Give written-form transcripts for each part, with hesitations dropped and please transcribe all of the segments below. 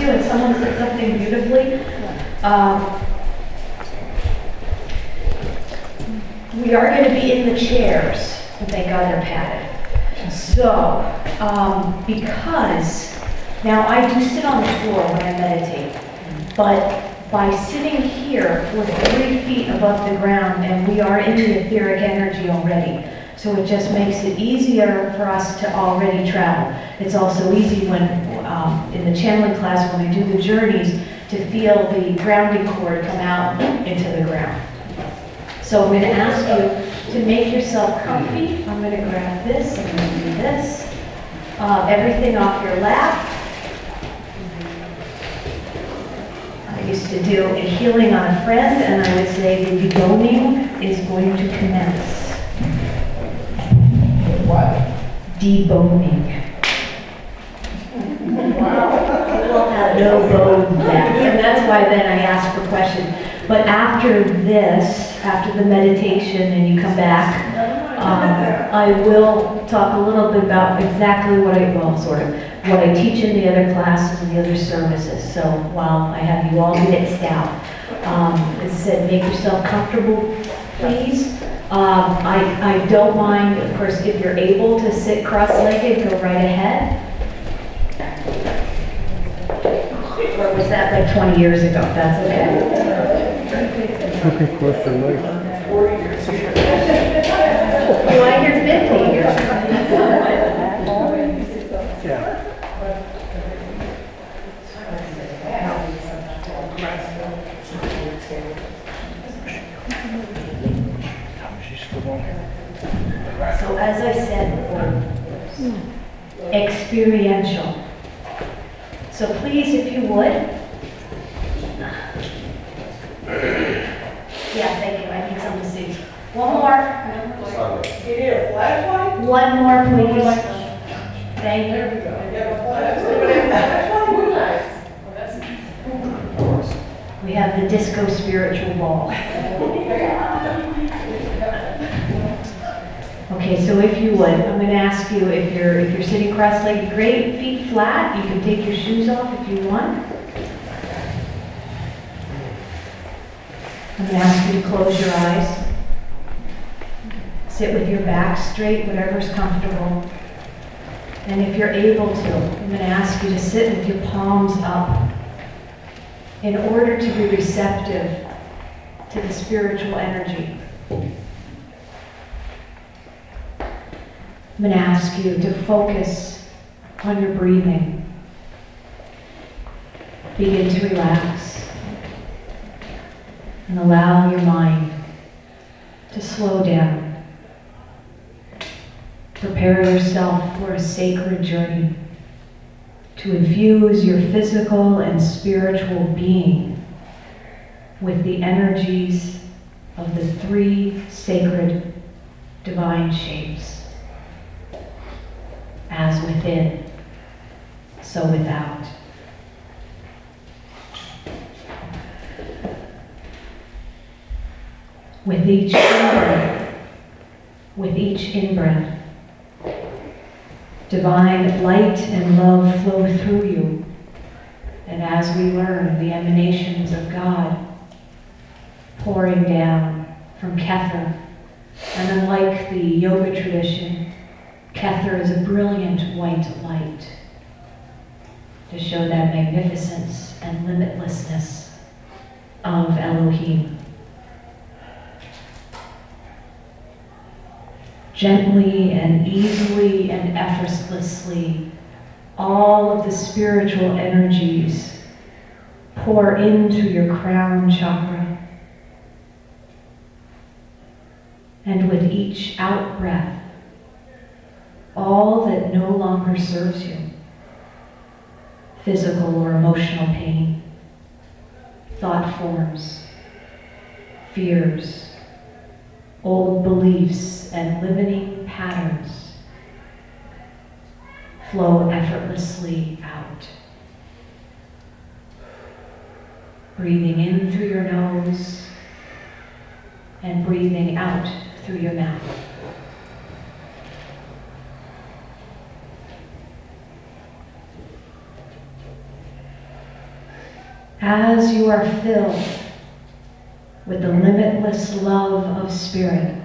too, and someone said something beautifully. We are going to be in the chairs, and thank God they're padded. So, because now I do sit on the floor when I meditate, but by sitting here, we're 3 feet above the ground, and we are in the etheric energy already. So it just makes it easier for us to already travel. It's also easy when, in the channeling class, when we do the journeys, to feel the grounding cord come out into the ground. So I'm going to ask you to make yourself comfy. I'm going to grab this, I'm going to do this. Everything off your lap. I used to do a healing on a friend, and I would say the deboning is going to commence. What? Deboning. Wow. We'll have no bone left, and that's why then I asked for questions. But after this, after the meditation, and you come back, I will talk a little bit about exactly what I teach in the other classes and the other services. So while I have you all mixed out, as I said, make yourself comfortable, please. I don't mind, of course, if you're able to sit cross-legged, go right ahead. Or was that like 20 years ago? That's okay. Okay, question, Mike. Well, I hear 50 years. Yeah. So as I said before, experiential. So please, if you would. Yeah, thank you. I need some to see. One more. You need a flashlight? One more, please. Thank you. You have a flashlight? We have the disco spiritual ball. Okay, so if you would, I'm going to ask you if you're sitting cross-legged, great, feet flat. You can take your shoes off if you want. I'm going to ask you to close your eyes. Sit with your back straight, whatever's comfortable. And if you're able to, I'm going to ask you to sit with your palms up in order to be receptive to the spiritual energy. I'm going to ask you to focus on your breathing. Begin to relax and allow your mind to slow down. Prepare yourself for a sacred journey to infuse your physical and spiritual being with the energies of the 3 sacred divine shapes. As within, so without. With each in-breath, divine light and love flow through you. And as we learn the emanations of God pouring down from Kether, and unlike the yoga tradition, Kether is a brilliant white light to show that magnificence and limitlessness of Elohim. Gently and easily and effortlessly, all of the spiritual energies pour into your crown chakra. And with each out-breath, all that no longer serves you, physical or emotional pain, thought forms, fears, old beliefs, and limiting patterns flow effortlessly out. Breathing in through your nose and breathing out through your mouth. As you are filled with the limitless love of Spirit,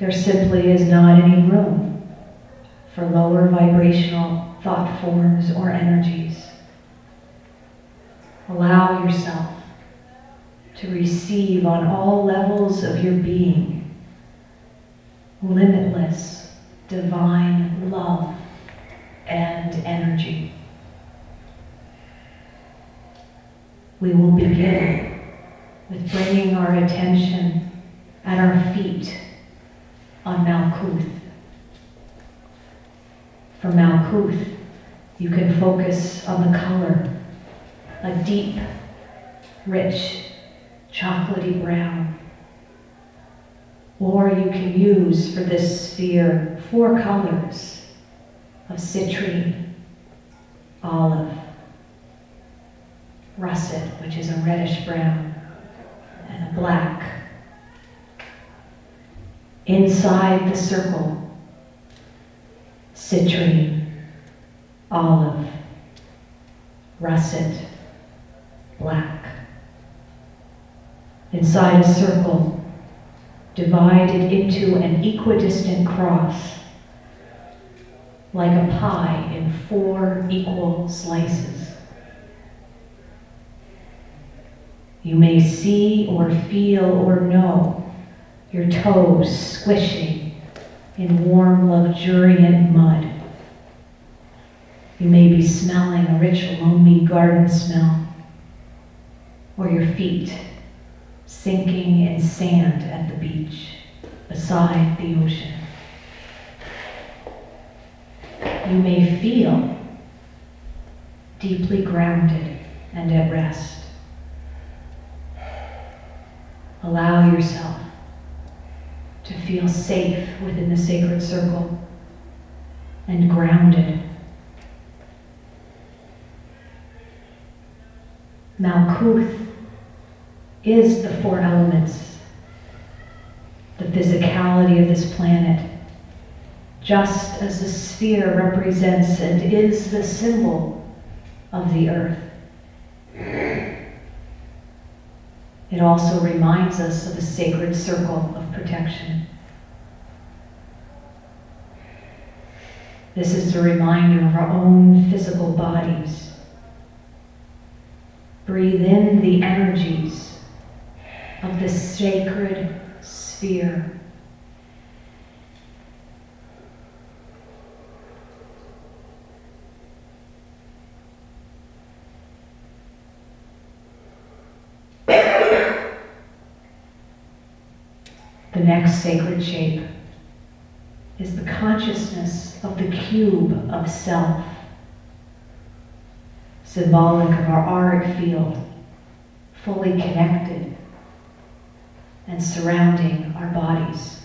there simply is not any room for lower vibrational thought forms or energies. Allow yourself to receive on all levels of your being limitless divine love and energy. We will begin with bringing our attention at our feet on Malkuth. For Malkuth, you can focus on the color, a deep, rich, chocolatey brown. Or you can use for this sphere 4 colors of citrine, olive, russet, which is a reddish brown, and a black. Inside the circle, citrine, olive, russet, black. Inside a circle, divided into an equidistant cross, like a pie in 4 equal slices. You may see or feel or know your toes squishing in warm, luxuriant mud. You may be smelling a rich, loamy garden smell, or your feet sinking in sand at the beach beside the ocean. You may feel deeply grounded and at rest. Allow yourself to feel safe within the sacred circle and grounded. Malkuth is the 4 elements, the physicality of this planet, just as the sphere represents and is the symbol of the earth. It also reminds us of a sacred circle of protection. This is a reminder of our own physical bodies. Breathe in the energies of the sacred sphere. The next sacred shape is the consciousness of the cube of self, symbolic of our auric field, fully connected and surrounding our bodies.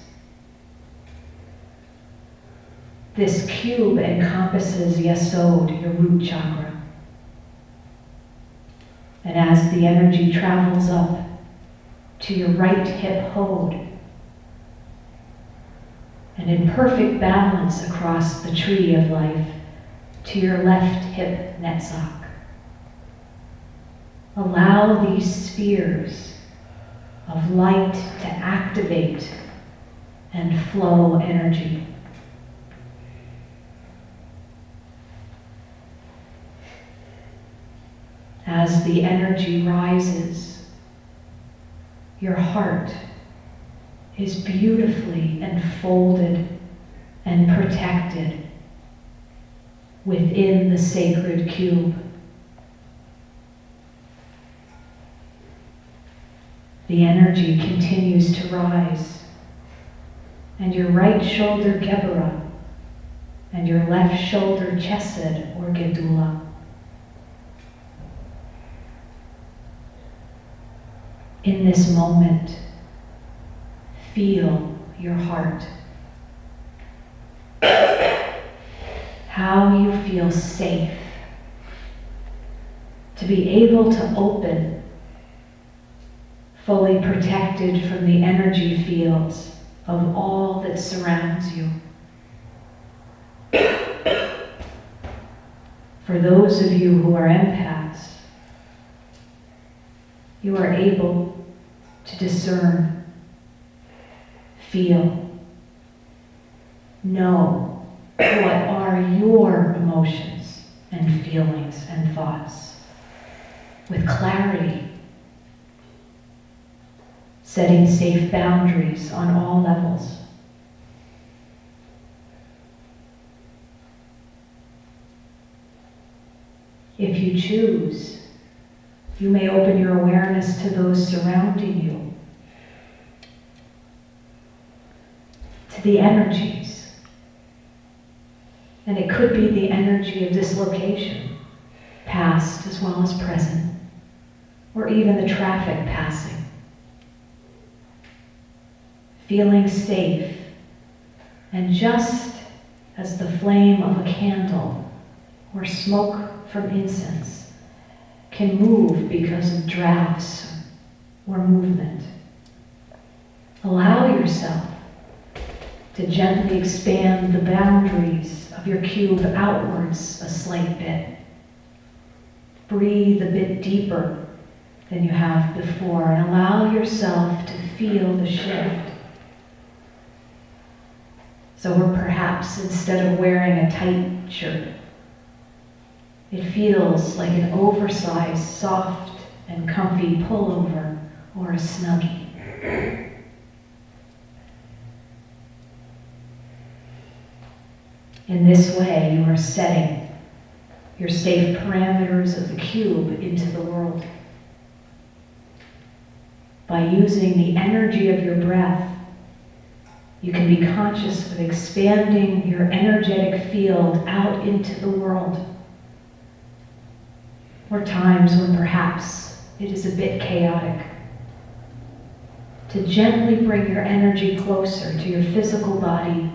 This cube encompasses Yesod, your root chakra. And as the energy travels up to your right hip hode, and in perfect balance across the tree of life to your left hip netzach. Allow these spheres of light to activate and flow energy. As the energy rises, your heart is beautifully enfolded and protected within the sacred cube. The energy continues to rise, and your right shoulder Geburah and your left shoulder Chesed or Gedula. In this moment, feel your heart. How you feel safe to be able to open, fully protected from the energy fields of all that surrounds you. For those of you who are empaths, You are able to discern, feel, know what are your emotions and feelings and thoughts with clarity, setting safe boundaries on all levels. If you choose, you may open your awareness to those surrounding you, to the energies. And it could be the energy of this location, past as well as present, or even the traffic passing. Feeling safe, and just as the flame of a candle or smoke from incense can move because of drafts or movement, allow yourself to gently expand the boundaries of your cube outwards a slight bit. Breathe a bit deeper than you have before and allow yourself to feel the shift. So perhaps instead of wearing a tight shirt, it feels like an oversized, soft and comfy pullover or a snuggie. In this way, you are setting your safe parameters of the cube into the world. By using the energy of your breath, you can be conscious of expanding your energetic field out into the world. Or times when perhaps it is a bit chaotic. To gently bring your energy closer to your physical body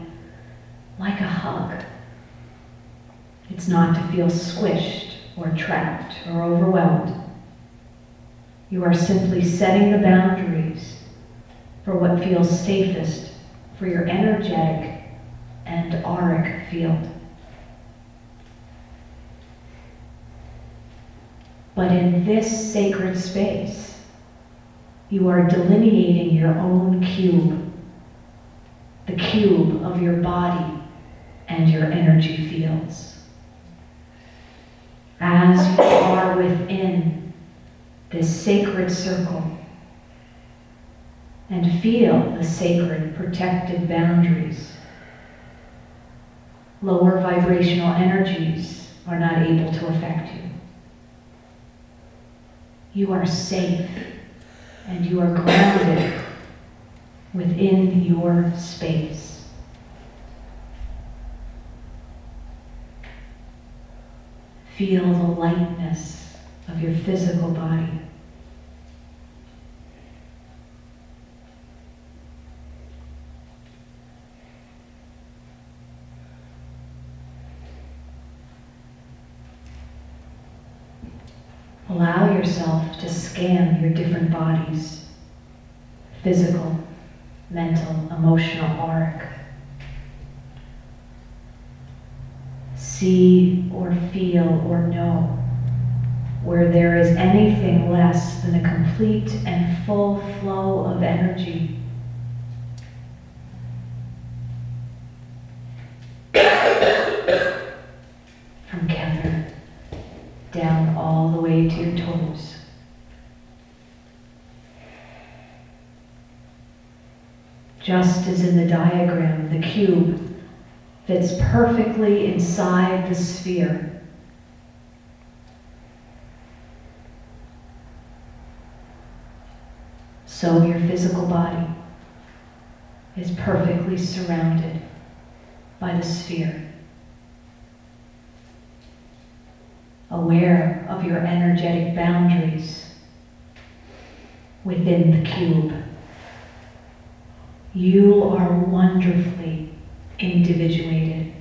like a hug. It's not to feel squished or trapped or overwhelmed. You are simply setting the boundaries for what feels safest for your energetic and auric field. But in this sacred space, you are delineating your own cube, the cube of your body and your energy fields. As you are within this sacred circle and feel the sacred protected boundaries, lower vibrational energies are not able to affect you. You are safe and you are grounded within your space. Feel the lightness of your physical body. Allow yourself to scan your different bodies, physical, mental, emotional, auric. See or feel or know where there is anything less than a complete and full flow of energy. From Kether down all the way to your toes. Just as in the diagram, the cube fits perfectly inside the sphere. So your physical body is perfectly surrounded by the sphere. Aware of your energetic boundaries within the cube. You are wonderfully individuated.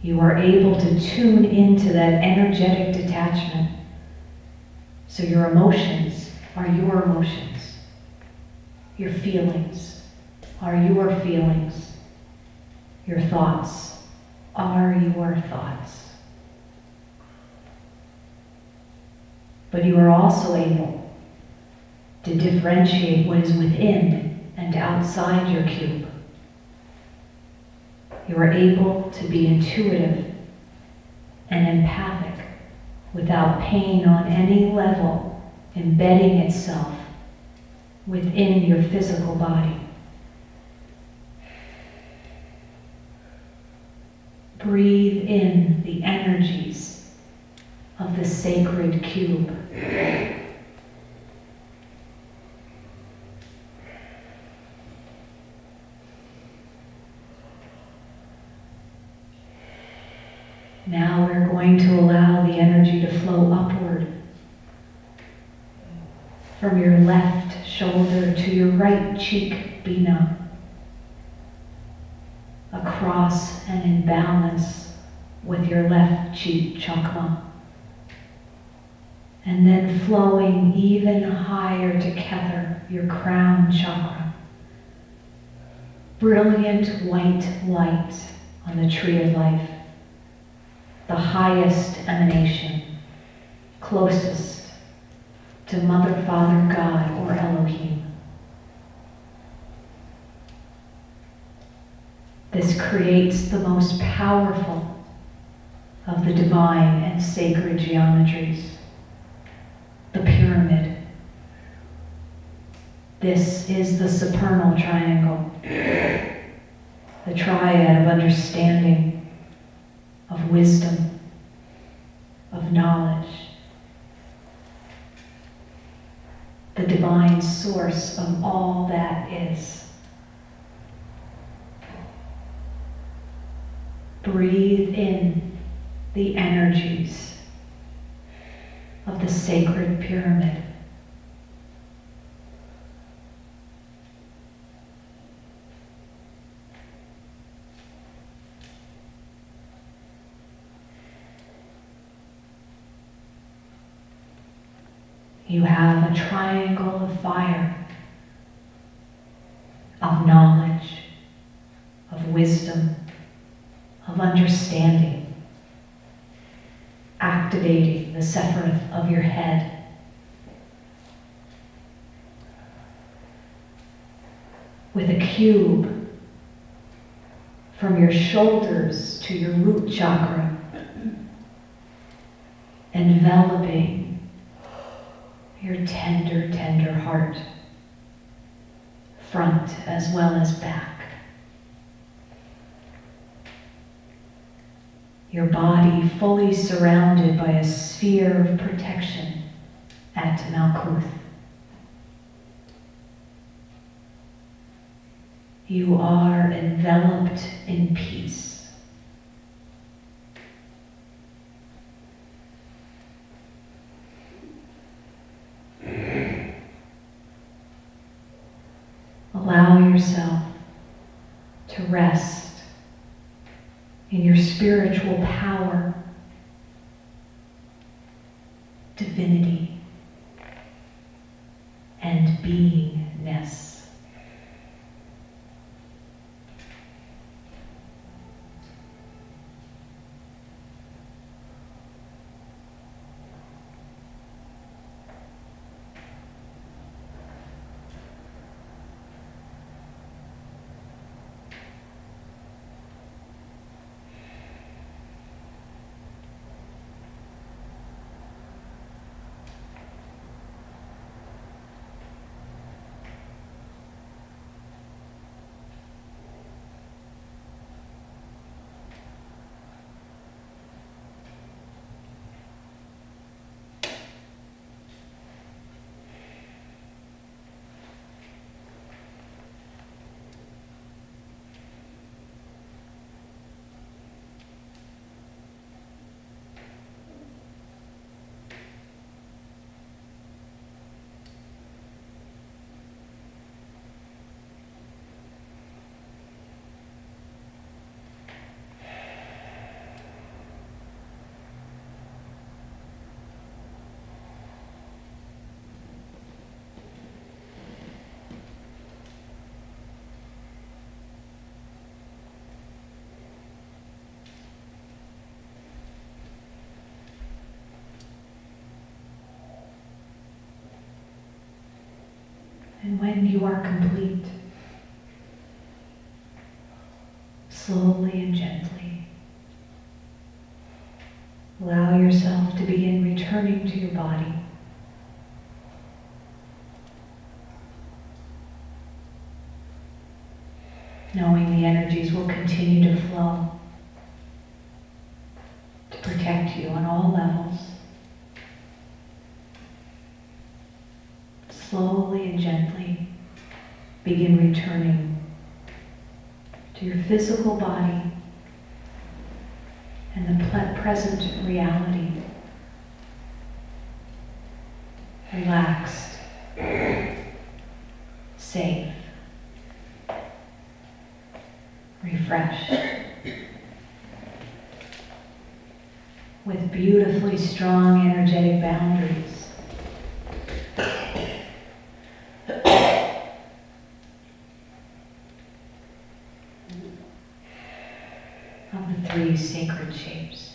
You are able to tune into that energetic detachment. So your emotions are your emotions. Your feelings are your feelings. Your thoughts are your thoughts. but you are also able to differentiate what is within and outside your cube. You are able to be intuitive and empathic without pain on any level embedding itself within your physical body. Breathe in the energies of the sacred cube. Now we're going to allow the energy to flow upward from your left shoulder to your right cheek, Bina, across and in balance with your left cheek, Chakma, and then flowing even higher to Kether, your crown chakra. Brilliant white light on the tree of life, the highest emanation, closest to Mother, Father, God, or Elohim. This creates the most powerful of the divine and sacred geometries, the pyramid. This is the supernal triangle, the triad of understanding, of wisdom, of knowledge, the divine source of all that is. Breathe in the energies of the sacred pyramid. You have a triangle of fire, of knowledge, of wisdom, of understanding, activating the Sephiroth of your head. With a cube from your shoulders to your root chakra, enveloping your tender, tender heart, front as well as back. Your body fully surrounded by a sphere of protection at Malkuth. You are enveloped in peace. Allow yourself to rest in your spiritual power, divinity, and beingness. And when you are complete, slowly and gently, allow yourself to begin returning to your body. Knowing the energies will continue to flow to protect you on all levels. Slowly and gently begin returning to your physical body and the present reality. Relaxed, safe, refreshed, with beautifully strong energetic boundaries. Of the three sacred shapes.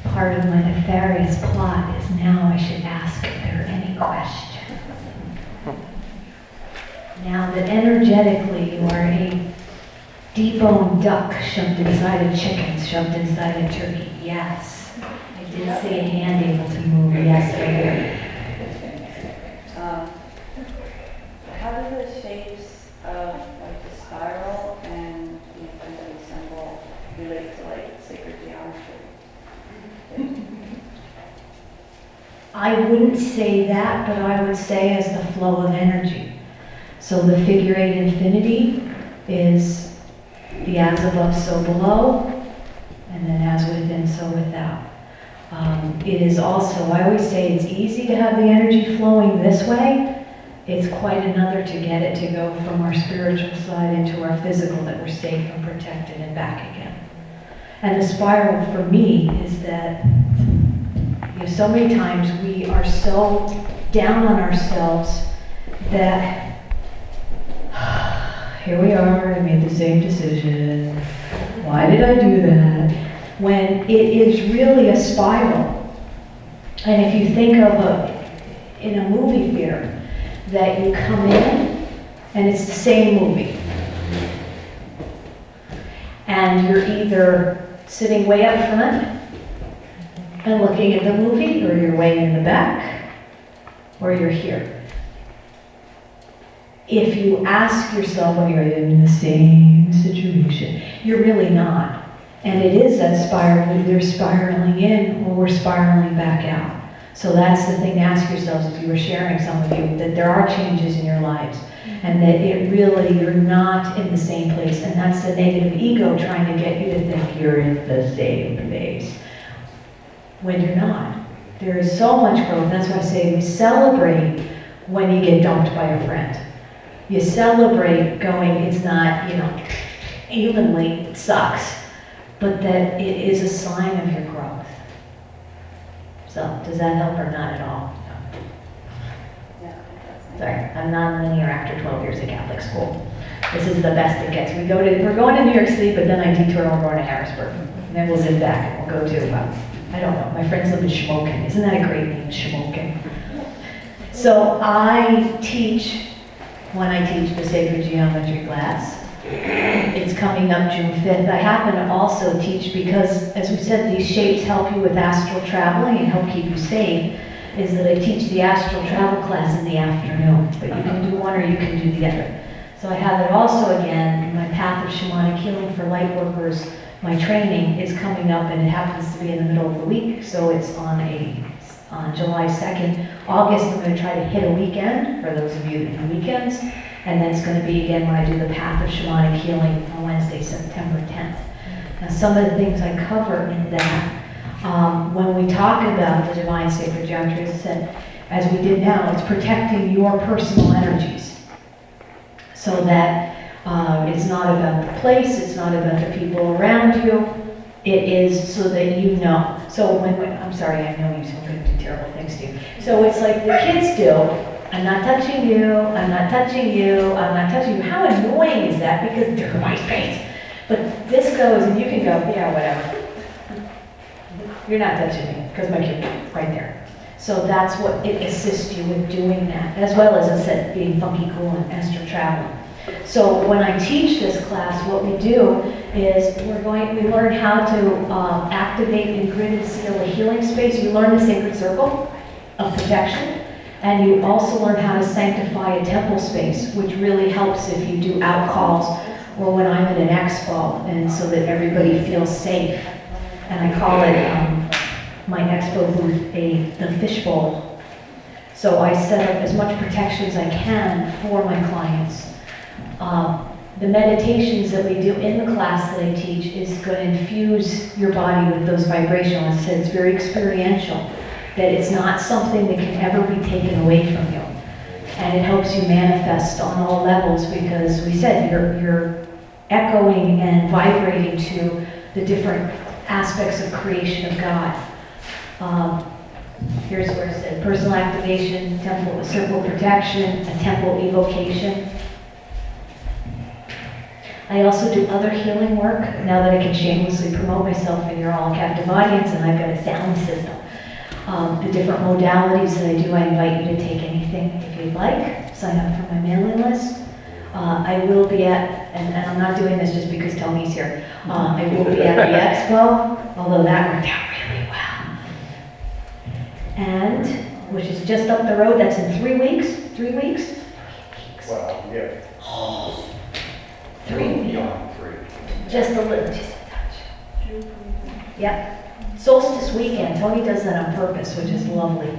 Part of my nefarious plot is now I should ask if there are any questions. Now that energetically you are a deboned duck shoved inside a chicken, shoved inside a turkey, yes. I did see a hand able to move, yes, right How do the shapes of like the spiral and the infinity symbol relate to like sacred geometry? I wouldn't say that, but I would say as the flow of energy. So the figure eight infinity is the as above, so below, and then as within, so without. It is also, I always say it's easy to have the energy flowing this way. It's quite another to get it to go from our spiritual side into our physical, that we're safe and protected and back again. And the spiral for me is that, you know, so many times we are so down on ourselves that here we are, I made the same decision. Why did I do that? When it is really a spiral. And if you think of in a movie theater, that you come in and it's the same movie. And you're either sitting way up front and looking at the movie, or you're way in the back, or you're here. If you ask yourself when you're in the same situation, you're really not. And it is that spiral, either spiraling in or we're spiraling back out. So that's the thing to ask yourselves if you were sharing, some of you, that there are changes in your lives and that it really, you're not in the same place. And that's the negative ego trying to get you to think you're in the same place when you're not. There is so much growth. That's why I say we celebrate when you get dumped by a friend. You celebrate going, it's not, evenly, it sucks, but that it is a sign of your growth. So, does that help or not at all? No. Yeah, it does. Sorry, I'm non-linear after 12 years of Catholic school. This is the best it gets. We're going to New York City, but then I detour and we're going to Harrisburg. And then we'll zip back and we'll go to, I don't know, my friends live in Shamokin. Isn't that a great name, Shamokin? So I teach, when I teach the sacred geometry class, it's coming up June 5th. I happen to also teach because, as we said, these shapes help you with astral traveling and help keep you safe, is that I teach the astral travel class in the afternoon. But you can do one or you can do the other. So I have it also again in my Path of Shamanic Healing for Light Workers. My training is coming up and it happens to be in the middle of the week, so it's on July 2nd. August, I'm going to try to hit a weekend, for those of you that do weekends, and then it's going to be again when I do the Path of Shamanic Healing on Wednesday, September 10th. Now, some of the things I cover in that, when we talk about the divine sacred geometry, as I said, as we did now, it's protecting your personal energies, so that it's not about the place, it's not about the people around you, it is so that you know. So I'm sorry, I know you're going to do terrible things to you. So it's like the kids do, I'm not touching you, I'm not touching you, I'm not touching you. How annoying is that? Because they're my face. But this goes, and you can go, yeah, whatever. You're not touching me, because my kid is right there. So that's what it assists you with doing that, as well as I said, being funky, cool, and astral traveling. So when I teach this class, what we do is we learn how to activate and grid and seal a healing space. You learn the sacred circle of protection, and you also learn how to sanctify a temple space, which really helps if you do outcalls or when I'm at an expo, and so that everybody feels safe. And I call it my expo booth the fishbowl. So I set up as much protection as I can for my clients. The meditations that we do in the class that I teach is going to infuse your body with those vibrations. As I said, it's very experiential, that it's not something that can ever be taken away from you. And it helps you manifest on all levels because we said you're echoing and vibrating to the different aspects of creation of God. Here's where it said personal activation, temple, circle protection, a temple evocation. I also do other healing work, now that I can shamelessly promote myself and you're all a captive audience and I've got a sound system. The different modalities that I do, I invite you to take anything if you'd like. Sign up for my mailing list. I will be at, and I'm not doing this just because Tony's here, I will be at the expo, although that worked out really well. And, which is just up the road, that's in 3 weeks? 3 weeks? Wow, yeah. 3 Beyond 3. Just a little, just a touch. Yep. Solstice weekend, Tony does that on purpose, which is lovely.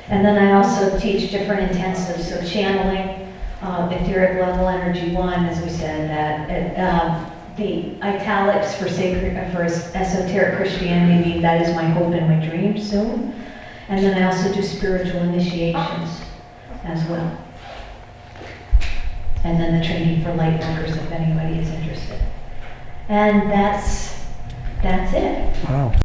And then I also teach different intensives, so channeling, etheric level energy 1, as we said, that the italics for esoteric Christianity mean that is my hope and my dream soon. And then I also do spiritual initiations as well. And then the training for light workers if anybody is interested. And that's it. Wow.